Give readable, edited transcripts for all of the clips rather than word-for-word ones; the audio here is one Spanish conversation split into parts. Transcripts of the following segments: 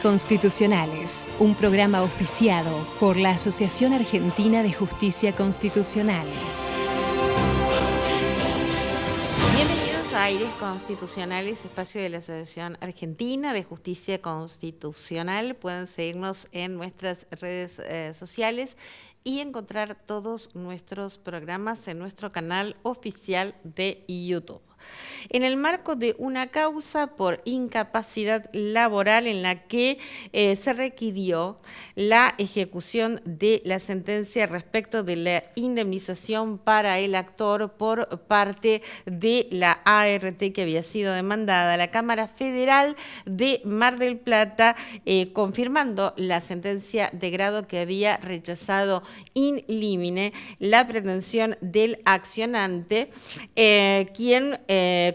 Constitucionales, un programa auspiciado por la Asociación Argentina de Justicia Constitucional. Bienvenidos a Aires Constitucionales, espacio de la Asociación Argentina de Justicia Constitucional. Pueden seguirnos en nuestras redes sociales y encontrar todos nuestros programas en nuestro canal oficial de YouTube. En el marco de una causa por incapacidad laboral en la que se requirió la ejecución de la sentencia respecto de la indemnización para el actor por parte de la ART que había sido demandada, la Cámara Federal de Mar del Plata, confirmando la sentencia de grado que había rechazado in limine la pretensión del accionante, quien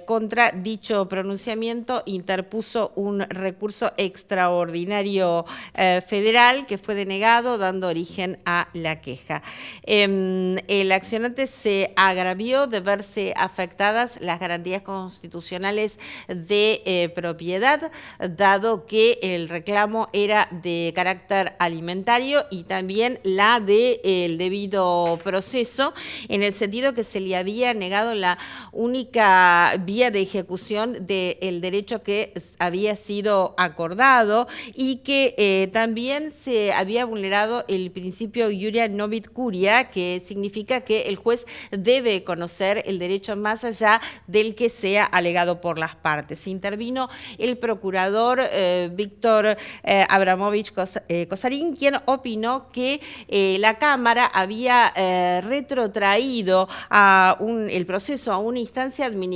contra dicho pronunciamiento interpuso un recurso extraordinario federal que fue denegado, dando origen a la queja. El accionante se agravió de verse afectadas las garantías constitucionales de propiedad, dado que el reclamo era de carácter alimentario y también la del debido proceso, en el sentido que se le había negado la única vía de ejecución del derecho que había sido acordado y que también se había vulnerado el principio iuria novit curia, que significa que el juez debe conocer el derecho más allá del que sea alegado por las partes. Intervino el procurador Víctor Abramovich Kosarín, quien opinó que la Cámara había retrotraído el proceso a una instancia administrativa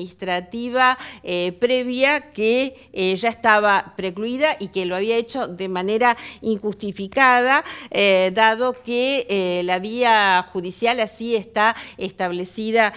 previa que ya estaba precluida y que lo había hecho de manera injustificada, dado que la vía judicial así está establecida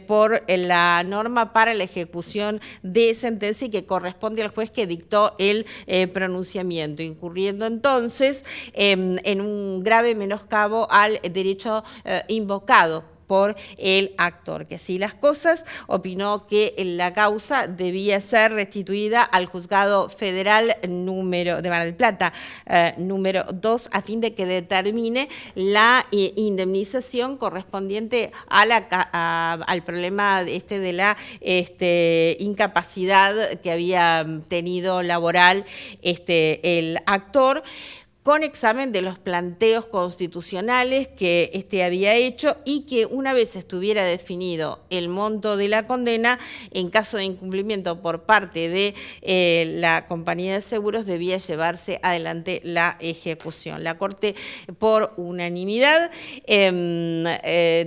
por la norma para la ejecución de sentencia y que corresponde al juez que dictó el pronunciamiento, incurriendo entonces en un grave menoscabo al derecho invocado por el actor, que así las cosas, opinó que la causa debía ser restituida al Juzgado Federal de Mar del Plata, número 2, a fin de que determine la indemnización correspondiente a al problema de la incapacidad que había tenido laboral el actor, con examen de los planteos constitucionales que había hecho y que una vez estuviera definido el monto de la condena, en caso de incumplimiento por parte de la compañía de seguros, debía llevarse adelante la ejecución. La Corte, por unanimidad,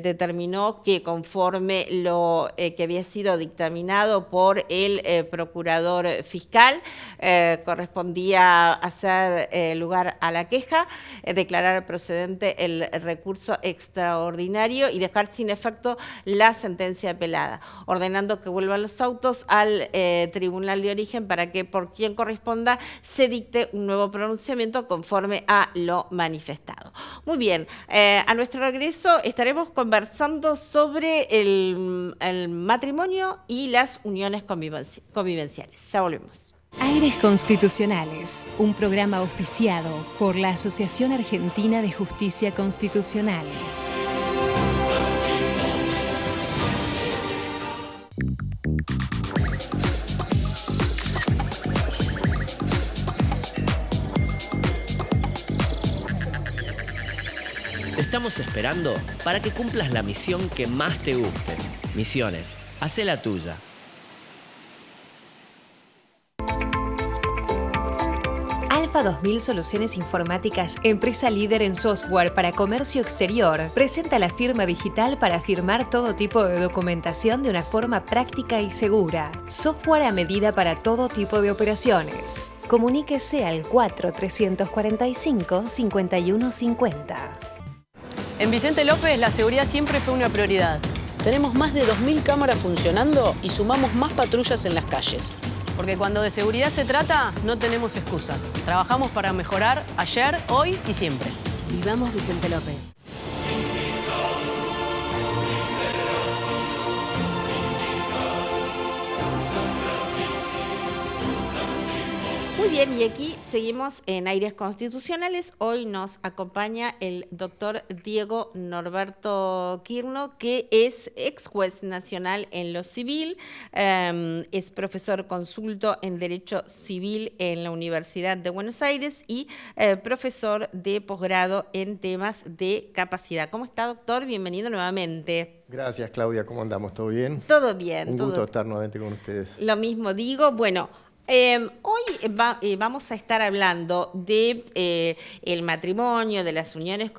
determinó que conforme lo que había sido dictaminado por el procurador fiscal, correspondía hacer lugar a la queja, declarar procedente el recurso extraordinario y dejar sin efecto la sentencia apelada, ordenando que vuelvan los autos al tribunal de origen para que, por quien corresponda, se dicte un nuevo pronunciamiento conforme a lo manifestado. Muy bien, a nuestro regreso estaremos conversando sobre el matrimonio y las uniones convivenciales. Ya volvemos. Aires Constitucionales, un programa auspiciado por la Asociación Argentina de Justicia Constitucional. Te estamos esperando para que cumplas la misión que más te guste. Misiones, hacé la tuya. Alfa 2000 Soluciones Informáticas, empresa líder en software para comercio exterior, presenta la firma digital para firmar todo tipo de documentación de una forma práctica y segura. Software a medida para todo tipo de operaciones. Comuníquese al 4345-5150. En Vicente López la seguridad siempre fue una prioridad. Tenemos más de 2000 cámaras funcionando y sumamos más patrullas en las calles. Porque cuando de seguridad se trata, no tenemos excusas. Trabajamos para mejorar ayer, hoy y siempre. Vivamos Vicente López. Muy bien, y aquí seguimos en Aires Constitucionales. Hoy nos acompaña el doctor Diego Norberto Quirno, que es ex juez nacional en lo civil, es profesor consulto en Derecho Civil en la Universidad de Buenos Aires y profesor de posgrado en temas de capacidad. ¿Cómo está, doctor? Bienvenido nuevamente. Gracias, Claudia. ¿Cómo andamos? ¿Todo bien? Todo bien. Un gusto estar nuevamente con ustedes. Lo mismo digo. Bueno, hoy vamos a estar hablando de el matrimonio, de las uniones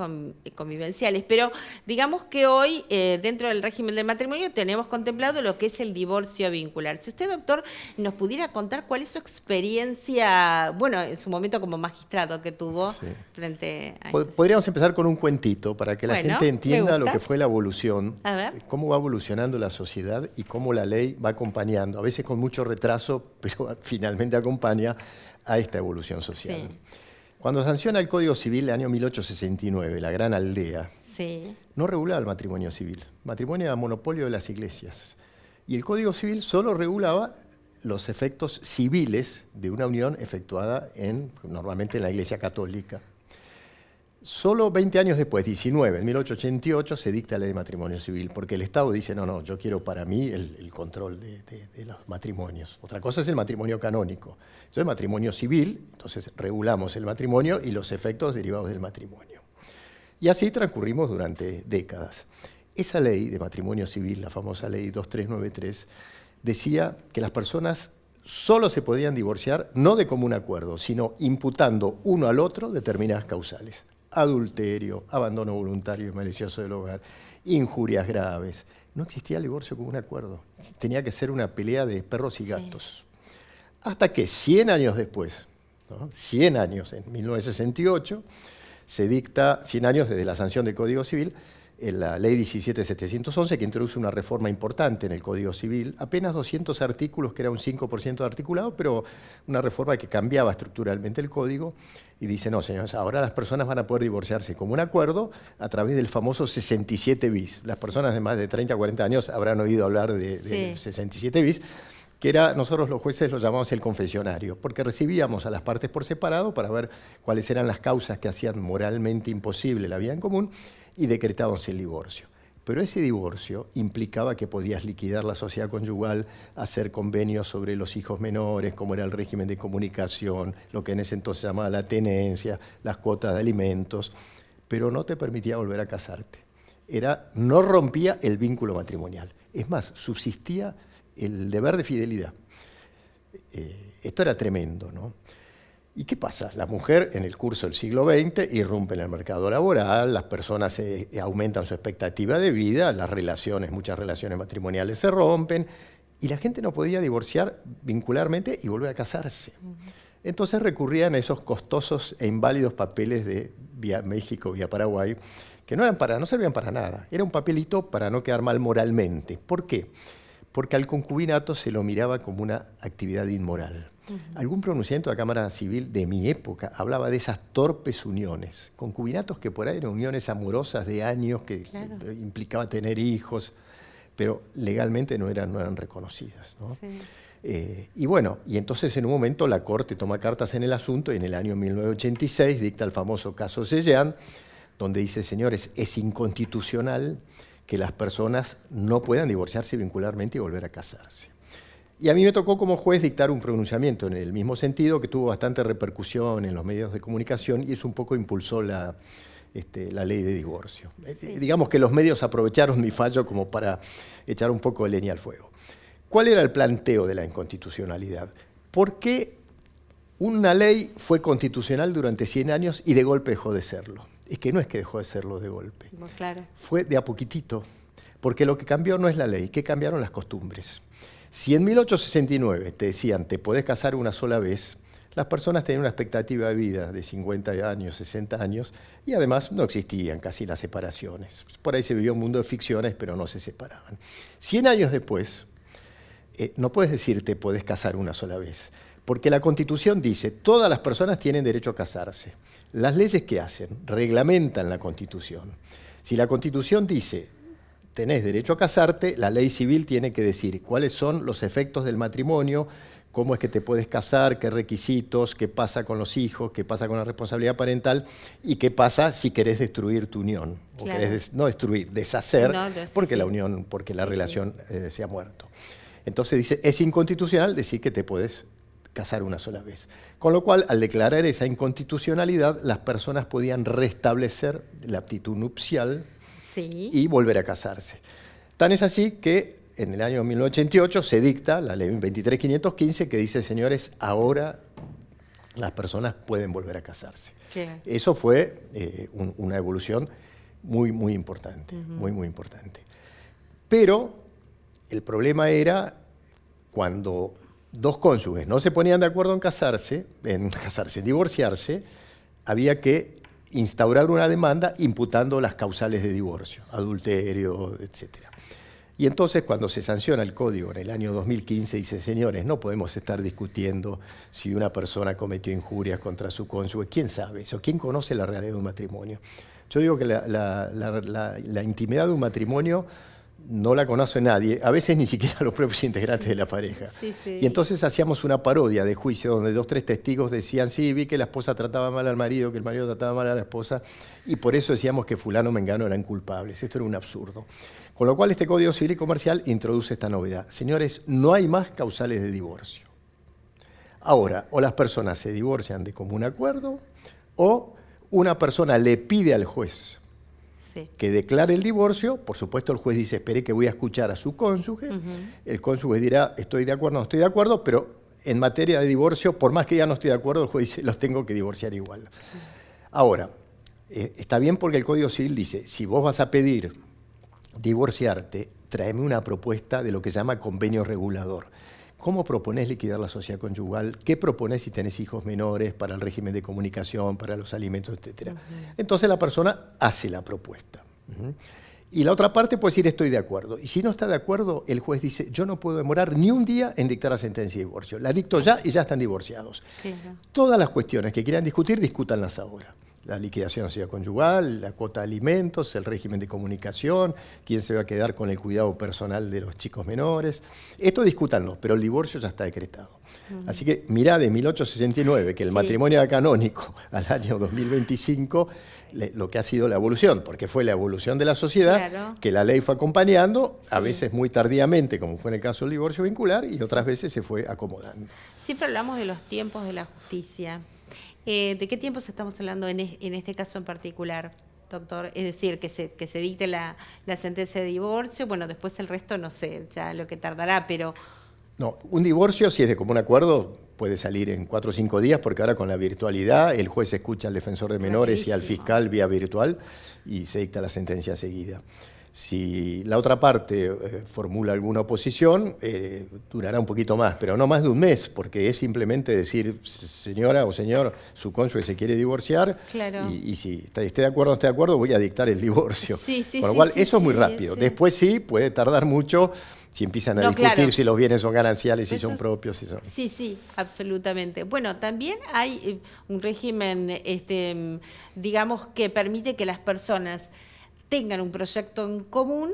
convivenciales, pero digamos que hoy dentro del régimen del matrimonio tenemos contemplado lo que es el divorcio vincular. Si usted, doctor, nos pudiera contar cuál es su experiencia, bueno, en su momento como magistrado que tuvo frente a... Podríamos empezar con un cuentito para que la gente entienda lo que fue la evolución, cómo va evolucionando la sociedad y cómo la ley va acompañando, a veces con mucho retraso, pero finalmente acompaña a esta evolución social. Sí. Cuando sanciona el Código Civil el año 1869, la Gran Aldea, no regulaba el matrimonio civil. El matrimonio era monopolio de las iglesias. Y el Código Civil solo regulaba los efectos civiles de una unión efectuada normalmente en la Iglesia Católica. Solo 20 años después, 19, en 1888, se dicta la ley de matrimonio civil, porque el Estado dice, no, yo quiero para mí el control de los matrimonios. Otra cosa es el matrimonio canónico. Eso es matrimonio civil, entonces regulamos el matrimonio y los efectos derivados del matrimonio. Y así transcurrimos durante décadas. Esa ley de matrimonio civil, la famosa ley 2393, decía que las personas solo se podían divorciar, no de común acuerdo, sino imputando uno al otro determinadas causales. Adulterio, abandono voluntario y malicioso del hogar, injurias graves. No existía el divorcio como un acuerdo. Tenía que ser una pelea de perros y gatos. Hasta que 100 años después, 100 años, en 1968, se dicta, 100 años desde la sanción del Código Civil, la Ley 17.711, que introduce una reforma importante en el Código Civil, apenas 200 artículos, que era un 5% de articulado, pero una reforma que cambiaba estructuralmente el Código, y dice, no, señores, ahora las personas van a poder divorciarse como un acuerdo a través del famoso 67 bis. Las personas de más de 30 o 40 años habrán oído hablar de 67 bis, que era, nosotros los jueces lo llamamos el confesionario, porque recibíamos a las partes por separado para ver cuáles eran las causas que hacían moralmente imposible la vida en común, y decretábamos el divorcio. Pero ese divorcio implicaba que podías liquidar la sociedad conyugal, hacer convenios sobre los hijos menores, como era el régimen de comunicación, lo que en ese entonces se llamaba la tenencia, las cuotas de alimentos, pero no te permitía volver a casarte. No rompía el vínculo matrimonial. Es más, subsistía el deber de fidelidad. Esto era tremendo, ¿no? ¿Y qué pasa? La mujer en el curso del siglo XX irrumpe en el mercado laboral, las personas aumentan su expectativa de vida, muchas relaciones matrimoniales se rompen y la gente no podía divorciar vincularmente y volver a casarse. Entonces recurrían a esos costosos e inválidos papeles de vía México, vía Paraguay, que no servían para nada. Era un papelito para no quedar mal moralmente. ¿Por qué? Porque al concubinato se lo miraba como una actividad inmoral. Algún pronunciamiento de la Cámara Civil de mi época hablaba de esas torpes uniones, concubinatos que por ahí eran uniones amorosas de años que implicaba tener hijos, pero legalmente no eran reconocidas, ¿no? Y entonces en un momento la Corte toma cartas en el asunto y en el año 1986 dicta el famoso caso Sellán, donde dice, señores, es inconstitucional que las personas no puedan divorciarse vincularmente y volver a casarse. Y a mí me tocó como juez dictar un pronunciamiento en el mismo sentido, que tuvo bastante repercusión en los medios de comunicación y eso un poco impulsó la ley de divorcio. Digamos que los medios aprovecharon mi fallo como para echar un poco de leña al fuego. ¿Cuál era el planteo de la inconstitucionalidad? ¿Por qué una ley fue constitucional durante 100 años y de golpe dejó de serlo? Es que no es que dejó de serlo de golpe. Claro. Fue de a poquitito, porque lo que cambió no es la ley, que cambiaron las costumbres. Si en 1869 te decían, te podés casar una sola vez, las personas tenían una expectativa de vida de 50 años, 60 años, y además no existían casi las separaciones. Por ahí se vivió un mundo de ficciones, pero no se separaban. 100 años después, no puedes decir te podés casar una sola vez, porque la Constitución dice, todas las personas tienen derecho a casarse. Las leyes que hacen reglamentan la Constitución. Si la Constitución dice, tenés derecho a casarte, la ley civil tiene que decir cuáles son los efectos del matrimonio, cómo es que te puedes casar, qué requisitos, qué pasa con los hijos, qué pasa con la responsabilidad parental y qué pasa si querés destruir tu unión. O querés no destruir, deshacer, porque la unión, porque la relación se ha muerto. Entonces dice, es inconstitucional decir que te puedes casar una sola vez. Con lo cual, al declarar esa inconstitucionalidad, las personas podían restablecer la aptitud nupcial y volver a casarse. Tan es así que en el año 1988 se dicta la ley 23.515 que dice, señores, ahora las personas pueden volver a casarse. Eso fue una evolución muy, muy importante, muy importante. Pero el problema era cuando dos cónyuges no se ponían de acuerdo en divorciarse, había que instaurar una demanda imputando las causales de divorcio, adulterio, etc. Y entonces cuando se sanciona el código en el año 2015, dice, señores, no podemos estar discutiendo si una persona cometió injurias contra su cónyuge. ¿Quién sabe eso? ¿Quién conoce la realidad de un matrimonio? Yo digo que la intimidad de un matrimonio no la conoce nadie, a veces ni siquiera los propios integrantes de la pareja. Y entonces hacíamos una parodia de juicio donde 2 o 3 testigos decían, sí, vi que la esposa trataba mal al marido, que el marido trataba mal a la esposa, y por eso decíamos que fulano mengano eran culpables. Esto era un absurdo. Con lo cual este Código Civil y Comercial introduce esta novedad. Señores, no hay más causales de divorcio. Ahora, o las personas se divorcian de común acuerdo, o una persona le pide al juez que declare el divorcio. Por supuesto, el juez dice, espere que voy a escuchar a su cónyuge. El cónyuge dirá, estoy de acuerdo, no estoy de acuerdo, pero en materia de divorcio, por más que ya no estoy de acuerdo, el juez dice, los tengo que divorciar igual. Ahora, está bien porque el Código Civil dice, si vos vas a pedir divorciarte, tráeme una propuesta de lo que se llama convenio regulador. ¿Cómo proponés liquidar la sociedad conyugal? ¿Qué proponés si tenés hijos menores para el régimen de comunicación, para los alimentos, etcétera? Entonces la persona hace la propuesta. Y la otra parte puede decir estoy de acuerdo. Y si no está de acuerdo, el juez dice yo no puedo demorar ni un día en dictar la sentencia de divorcio. La dicto ya y ya están divorciados. Todas las cuestiones que quieran discutir, discútanlas ahora. La liquidación de la sociedad conyugal, la cuota de alimentos, el régimen de comunicación, quién se va a quedar con el cuidado personal de los chicos menores. Esto discútanlo, pero el divorcio ya está decretado. Así que mirá de 1869, que el matrimonio era canónico, al año 2025, lo que ha sido la evolución, porque fue la evolución de la sociedad que la ley fue acompañando, a veces muy tardíamente, como fue en el caso del divorcio vincular, y otras veces se fue acomodando. Siempre hablamos de los tiempos de la justicia. ¿De qué tiempos estamos hablando en este caso en particular, doctor? Es decir, que se dicte la sentencia de divorcio, bueno, después el resto no sé, ya lo que tardará, pero... No, un divorcio, si es de común acuerdo, puede salir en 4 o 5 días, porque ahora con la virtualidad el juez escucha al defensor de menores y al fiscal vía virtual y se dicta la sentencia seguida. Si la otra parte formula alguna oposición, durará un poquito más, pero no más de un mes, porque es simplemente decir, señora o señor, su cónyuge se quiere divorciar, y si esté de acuerdo o no esté de acuerdo, voy a dictar el divorcio. Con lo cual, eso es muy rápido. Después sí, puede tardar mucho, si empiezan a discutir si los bienes son gananciales, si son propios. Si son... Sí, absolutamente. Bueno, también hay un régimen, digamos, que permite que las personas tengan un proyecto en común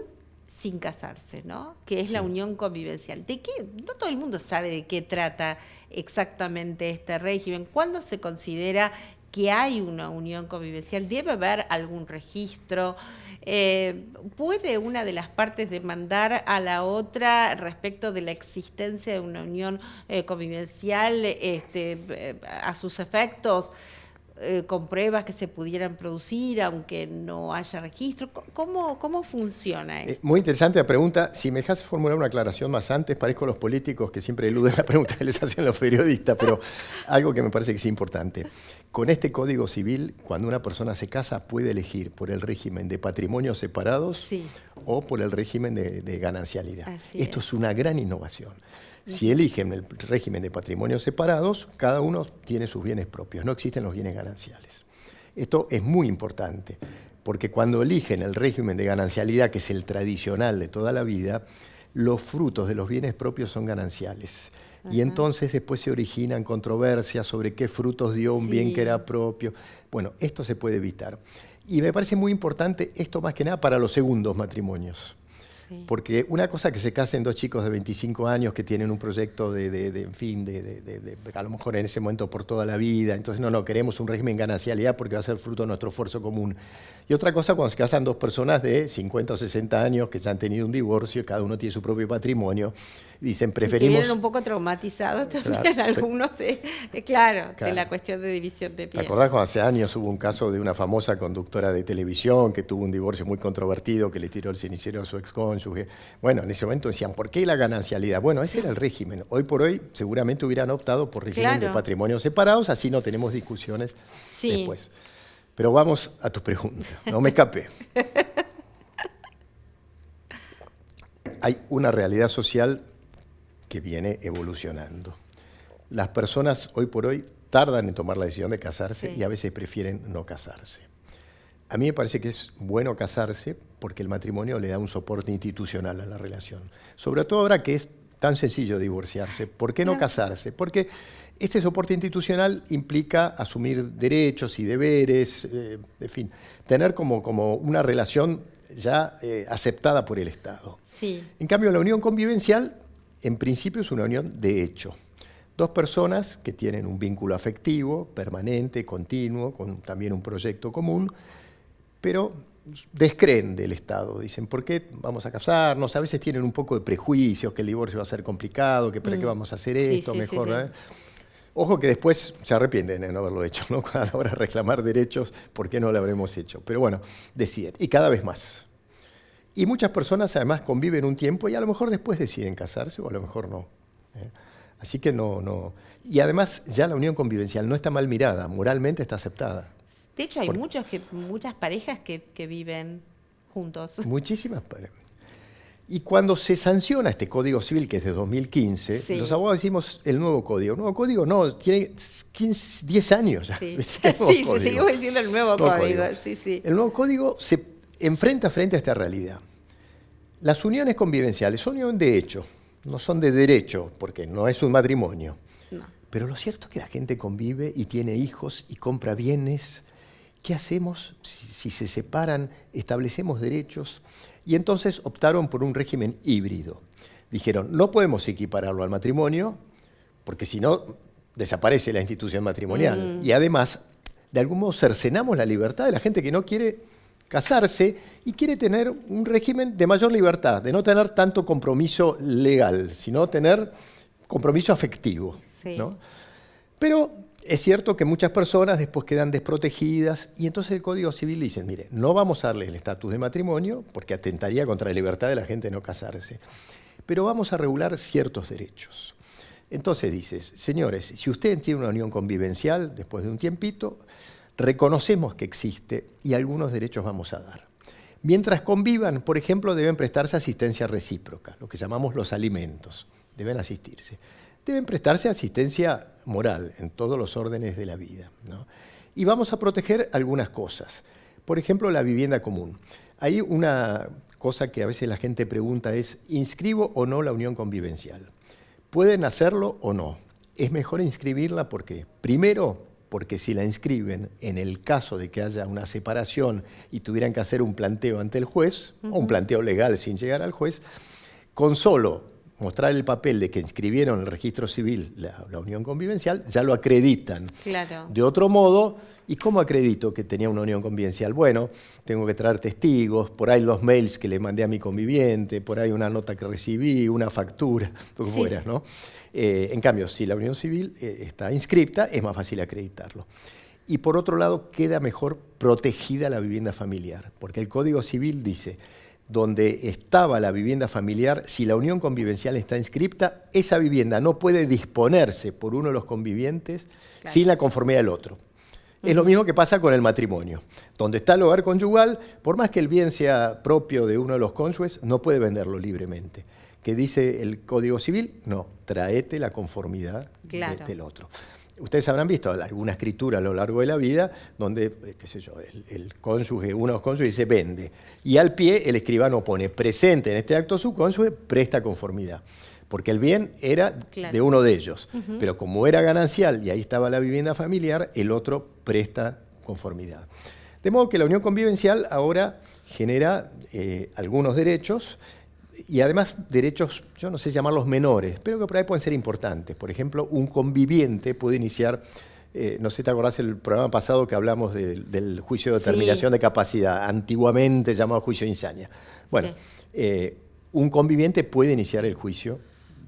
sin casarse, ¿no? Que es la unión convivencial. No todo el mundo sabe de qué trata exactamente este régimen. ¿Cuándo se considera que hay una unión convivencial? ¿Debe haber algún registro? ¿Puede una de las partes demandar a la otra respecto de la existencia de una unión convivencial a sus efectos? Con pruebas que se pudieran producir, aunque no haya registro. ¿Cómo funciona esto? Muy interesante la pregunta. Si me dejas formular una aclaración más antes, parezco a los políticos que siempre eluden la pregunta que les hacen los periodistas, pero algo que me parece que es importante. Con este Código Civil, cuando una persona se casa, puede elegir por el régimen de patrimonios separados o por el régimen de ganancialidad. Esto es una gran innovación. Si eligen el régimen de patrimonios separados, cada uno tiene sus bienes propios, no existen los bienes gananciales. Esto es muy importante, porque cuando eligen el régimen de ganancialidad, que es el tradicional de toda la vida, los frutos de los bienes propios son gananciales. Y entonces después se originan controversias sobre qué frutos dio un bien que era propio. Bueno, esto se puede evitar. Y me parece muy importante esto más que nada para los segundos matrimonios. Sí. Porque una cosa que se casen dos chicos de 25 años que tienen un proyecto en fin, a lo mejor en ese momento por toda la vida, entonces no, queremos un régimen ganancialidad porque va a ser fruto de nuestro esfuerzo común. Y otra cosa cuando se casan dos personas de 50 o 60 años que ya han tenido un divorcio, cada uno tiene su propio patrimonio, dicen preferimos... Y que vienen un poco traumatizados también, claro, algunos de la cuestión de división de bienes. ¿Te acordás cuando hace años hubo un caso de una famosa conductora de televisión que tuvo un divorcio muy controvertido, que le tiró el cenicero a su excónyuge? Bueno, en ese momento decían, ¿por qué la ganancialidad? Bueno, ese era el régimen. Hoy por hoy seguramente hubieran optado por régimen de patrimonios separados, así no tenemos discusiones después. Pero vamos a tu pregunta, no me escapé. Hay una realidad social que viene evolucionando. Las personas hoy por hoy tardan en tomar la decisión de casarse y a veces prefieren no casarse. A mí me parece que es bueno casarse porque el matrimonio le da un soporte institucional a la relación. Sobre todo ahora que es tan sencillo divorciarse. ¿Por qué no casarse? Porque este soporte institucional implica asumir derechos y deberes, en fin, tener como una relación ya aceptada por el Estado. Sí. En cambio, la unión convivencial, en principio, es una unión de hecho. Dos personas que tienen un vínculo afectivo, permanente, continuo, con también un proyecto común, pero descreen del Estado. Dicen, ¿por qué vamos a casarnos? A veces tienen un poco de prejuicios, que el divorcio va a ser complicado, que para qué vamos a hacer esto, mejor. Sí. Ojo que después se arrepienten de no haberlo hecho, ¿no? A la hora de reclamar derechos, ¿por qué no lo habremos hecho? Pero bueno, deciden, y cada vez más. Y muchas personas además conviven un tiempo y a lo mejor después deciden casarse o a lo mejor no. Así que no. Y además ya la unión convivencial no está mal mirada, moralmente está aceptada. De hecho, hay muchas parejas que viven juntos. Muchísimas parejas. Y cuando se sanciona este Código Civil, que es de 2015, los abogados decimos el nuevo código. El nuevo código no, tiene 10 años ya. Sí, seguimos diciendo el nuevo código. Sí. El nuevo código se enfrenta frente a esta realidad. Las uniones convivenciales son unión de hecho, no son de derecho, porque no es un matrimonio. No. Pero lo cierto es que la gente convive y tiene hijos y compra bienes. ¿Qué hacemos si se separan? Establecemos derechos. Y entonces optaron por un régimen híbrido. Dijeron, no podemos equipararlo al matrimonio, porque si no, desaparece la institución matrimonial. Y además, de algún modo, cercenamos la libertad de la gente que no quiere casarse y quiere tener un régimen de mayor libertad, de no tener tanto compromiso legal, sino tener compromiso afectivo. Sí. ¿No? Pero es cierto que muchas personas después quedan desprotegidas y entonces el Código Civil dice, mire, no vamos a darle el estatus de matrimonio porque atentaría contra la libertad de la gente de no casarse, pero vamos a regular ciertos derechos. Entonces dices, señores, si ustedes tienen una unión convivencial, después de un tiempito, reconocemos que existe y algunos derechos vamos a dar. Mientras convivan, por ejemplo, deben prestarse asistencia recíproca, lo que llamamos los alimentos, deben asistirse. Deben prestarse asistencia moral en todos los órdenes de la vida, ¿no? Y vamos a proteger algunas cosas. Por ejemplo, la vivienda común. Hay una cosa que a veces la gente pregunta es, ¿inscribo o no la unión convivencial? ¿Pueden hacerlo o no? Es mejor inscribirla porque, primero, porque si la inscriben en el caso de que haya una separación y tuvieran que hacer un planteo ante el juez, o un planteo legal sin llegar al juez, con solo mostrar el papel de que inscribieron en el registro civil la unión convivencial, ya lo acreditan. Claro. De otro modo, ¿y cómo acredito que tenía una unión convivencial? Bueno, tengo que traer testigos, por ahí los mails que le mandé a mi conviviente, por ahí una nota que recibí, una factura, lo que fuera, ¿no? En cambio, si la unión civil está inscripta, es más fácil acreditarlo. Y por otro lado, queda mejor protegida la vivienda familiar, porque el Código Civil dice, donde estaba la vivienda familiar, si la unión convivencial está inscripta, esa vivienda no puede disponerse por uno de los convivientes sin la conformidad del otro. Es lo mismo que pasa con el matrimonio. Donde está el hogar conyugal, por más que el bien sea propio de uno de los cónyuges, no puede venderlo libremente. ¿Qué dice el Código Civil? No, tráete la conformidad del otro. Ustedes habrán visto alguna escritura a lo largo de la vida donde, qué sé yo, el cónyuge, uno de los cónyuges dice vende. Y al pie el escribano pone presente en este acto su cónyuge, presta conformidad. Porque el bien era de uno de ellos. Pero como era ganancial y ahí estaba la vivienda familiar, el otro presta conformidad. De modo que la unión convivencial ahora genera algunos derechos y además derechos, yo no sé llamarlos menores, pero que por ahí pueden ser importantes. Por ejemplo, un conviviente puede iniciar, no sé si te acordás el programa pasado que hablamos del juicio de determinación de capacidad, antiguamente llamado juicio de insania. Bueno, un conviviente puede iniciar el juicio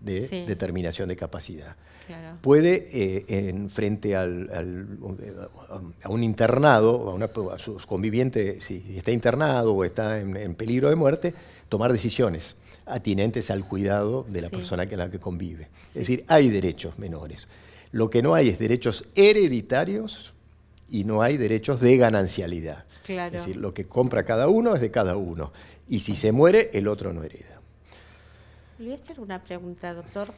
de determinación de capacidad. Claro. Puede, frente a un internado, a sus convivientes, si está internado o está en peligro de muerte, tomar decisiones atinentes al cuidado de la persona con la que convive. Es decir, hay derechos menores. Lo que no hay es derechos hereditarios y no hay derechos de ganancialidad. Claro. Es decir, lo que compra cada uno es de cada uno. Y si se muere, el otro no hereda. Le voy a hacer una pregunta, doctor.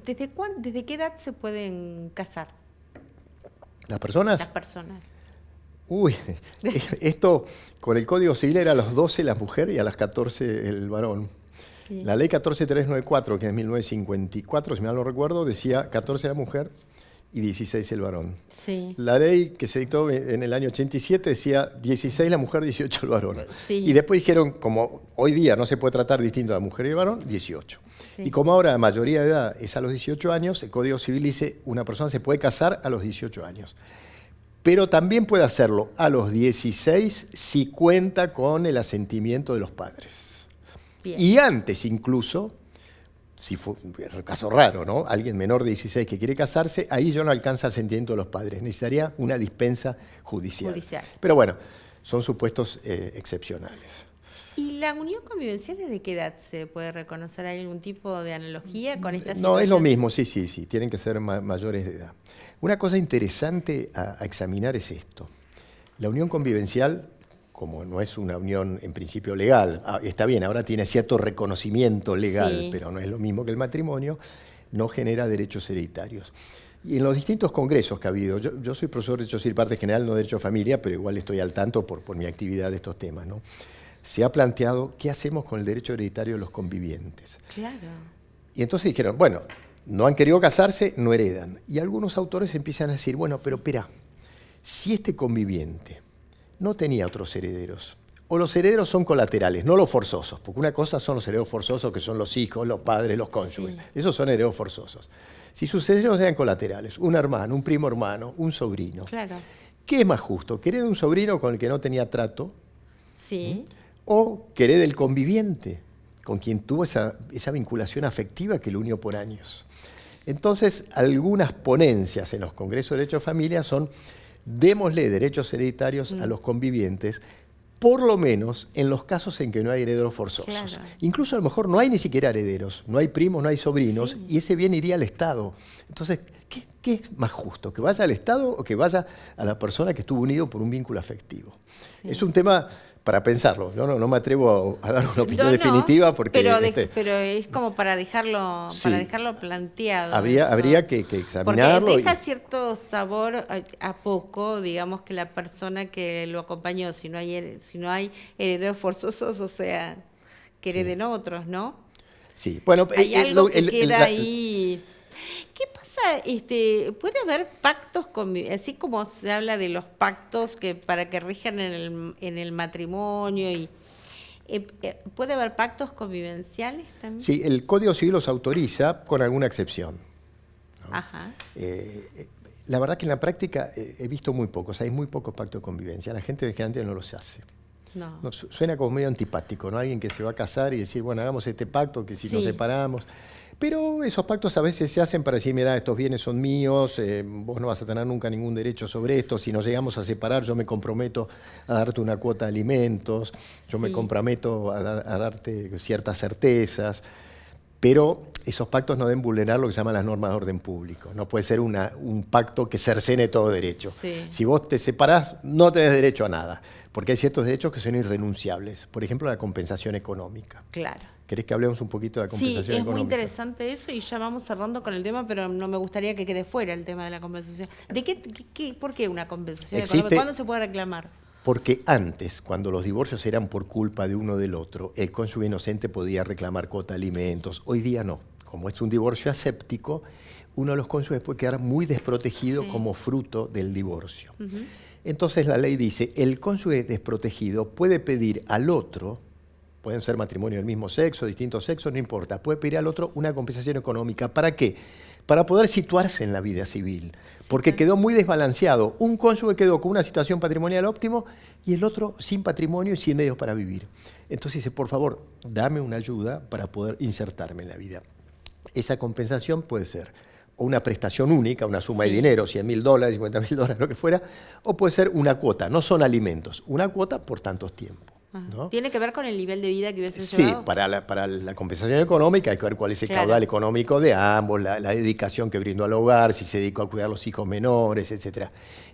¿Desde qué edad se pueden casar? ¿Las personas? Las personas. Uy, esto con el Código Civil era a los 12 la mujer y a las 14 el varón. Sí. La ley 14394, que es de 1954, si mal no recuerdo, decía 14 la mujer y 16 el varón. Sí. La ley que se dictó en el año 87 decía 16 la mujer, 18 el varón. Sí. Y después dijeron, como hoy día no se puede tratar distinto a la mujer y el varón, 18. Sí. Y como ahora la mayoría de edad es a los 18 años, el Código Civil dice una persona se puede casar a los 18 años. Pero también puede hacerlo a los 16 si cuenta con el asentimiento de los padres. Bien. Y antes incluso, si fue un caso raro, ¿no? Alguien menor de 16 que quiere casarse, ahí ya no alcanza el asentimiento de los padres. Necesitaría una dispensa judicial. Pero bueno, son supuestos excepcionales. ¿Y la unión convivencial desde qué edad se puede reconocer? ¿Hay algún tipo de analogía con esta situación? No, es lo mismo, sí. Tienen que ser mayores de edad. Una cosa interesante a examinar es esto. La unión convivencial, como no es una unión en principio legal, está bien, ahora tiene cierto reconocimiento legal, pero no es lo mismo que el matrimonio, no genera derechos hereditarios. Y en los distintos congresos que ha habido, yo soy profesor de Derecho Civil Parte General, no de Derecho de Familia, pero igual estoy al tanto por mi actividad de estos temas, ¿no? Se ha planteado qué hacemos con el derecho hereditario de los convivientes. Claro. Y entonces dijeron, bueno, no han querido casarse, no heredan. Y algunos autores empiezan a decir, bueno, pero espera, si este conviviente no tenía otros herederos, o los herederos son colaterales, no los forzosos, porque una cosa son los herederos forzosos, que son los hijos, los padres, los cónyuges, esos son herederos forzosos. Si sus herederos eran colaterales, un hermano, un primo hermano, un sobrino, claro. ¿Qué es más justo? ¿Que herede un sobrino con el que no tenía trato? Sí. O que herede el conviviente, con quien tuvo esa vinculación afectiva que lo unió por años. Entonces, algunas ponencias en los congresos de Derecho de Familia son, démosle derechos hereditarios a los convivientes, por lo menos en los casos en que no hay herederos forzosos. Claro. Incluso a lo mejor no hay ni siquiera herederos, no hay primos, no hay sobrinos, y ese bien iría al Estado. Entonces, ¿qué es más justo? ¿Que vaya al Estado o que vaya a la persona que estuvo unido por un vínculo afectivo? Sí. Es un tema para pensarlo. Yo no me atrevo a dar una opinión definitiva porque... Pero es como para dejarlo planteado. Habría que examinarlo. Porque deja cierto sabor a poco, digamos, que la persona que lo acompañó, si no hay herederos forzosos, o sea, que hereden otros, ¿no? Sí, bueno... Hay algo que queda ahí... ¿Qué pasa? ¿Puede haber pactos, así como se habla de los pactos para que rijan en el matrimonio? Y ¿puede haber pactos convivenciales también? Sí, el Código Civil los autoriza con alguna excepción, ¿no? Ajá. La verdad que en la práctica he visto muy pocos, hay muy pocos pactos de convivencia. La gente generalmente no los hace. No, suena como medio antipático, ¿no? Alguien que se va a casar y decir, bueno, hagamos este pacto, que si nos separamos... Pero esos pactos a veces se hacen para decir, mira, estos bienes son míos, vos no vas a tener nunca ningún derecho sobre esto, si nos llegamos a separar yo me comprometo a darte una cuota de alimentos, yo me comprometo a darte ciertas certezas, pero esos pactos no deben vulnerar lo que se llaman las normas de orden público. No puede ser un pacto que cercene todo derecho. Sí. Si vos te separás, no tenés derecho a nada, porque hay ciertos derechos que son irrenunciables. Por ejemplo, la compensación económica. Claro. ¿Querés que hablemos un poquito de la compensación económica? Sí, es muy interesante eso y ya vamos cerrando con el tema, pero no me gustaría que quede fuera el tema de la compensación. ¿Por qué una compensación económica? ¿Cuándo se puede reclamar? Porque antes, cuando los divorcios eran por culpa de uno del otro, el cónyuge inocente podía reclamar cuota de alimentos. Hoy día no. Como es un divorcio aséptico, uno de los cónyuges puede quedar muy desprotegido como fruto del divorcio. Entonces la ley dice, el cónyuge desprotegido puede pedir al otro pueden ser matrimonios del mismo sexo, distintos sexos, no importa, puede pedir al otro una compensación económica. ¿Para qué? Para poder situarse en la vida civil, porque quedó muy desbalanceado. Un cónyuge quedó con una situación patrimonial óptimo y el otro sin patrimonio y sin medios para vivir. Entonces dice, por favor, dame una ayuda para poder insertarme en la vida. Esa compensación puede ser o una prestación única, una suma de dinero, $100.000, $50.000, lo que fuera, o puede ser una cuota, no son alimentos, una cuota por tantos tiempos. ¿No? ¿Tiene que ver con el nivel de vida que hubiese llevado? Sí, para la compensación económica hay que ver cuál es el caudal económico de ambos, la dedicación que brindó al hogar, si se dedicó a cuidar a los hijos menores, etc.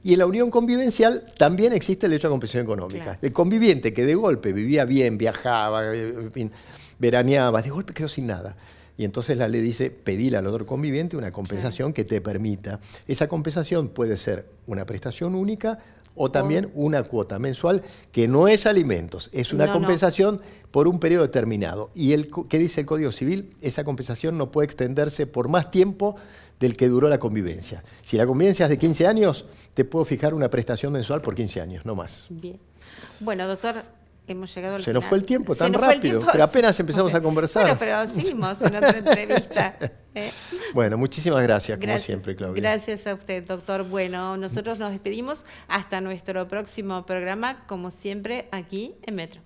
Y en la unión convivencial también existe el derecho a compensación económica. Claro. El conviviente que de golpe vivía bien, viajaba, en fin, veraneaba, de golpe quedó sin nada. Y entonces la ley dice, pedile al otro conviviente una compensación que te permita. Esa compensación puede ser una prestación única o también una cuota mensual que no es alimentos, es una compensación por un periodo determinado. ¿Y qué dice el Código Civil? Esa compensación no puede extenderse por más tiempo del que duró la convivencia. Si la convivencia es de 15 años, te puedo fijar una prestación mensual por 15 años, no más. Bien. Bueno, doctor, hemos llegado al final. Se nos fue el tiempo tan rápido, pero apenas empezamos a conversar. Bueno, pero seguimos en otra entrevista. Bueno, muchísimas gracias, como siempre, Claudia. Gracias a usted, doctor. Bueno, nosotros nos despedimos hasta nuestro próximo programa, como siempre, aquí en Metro.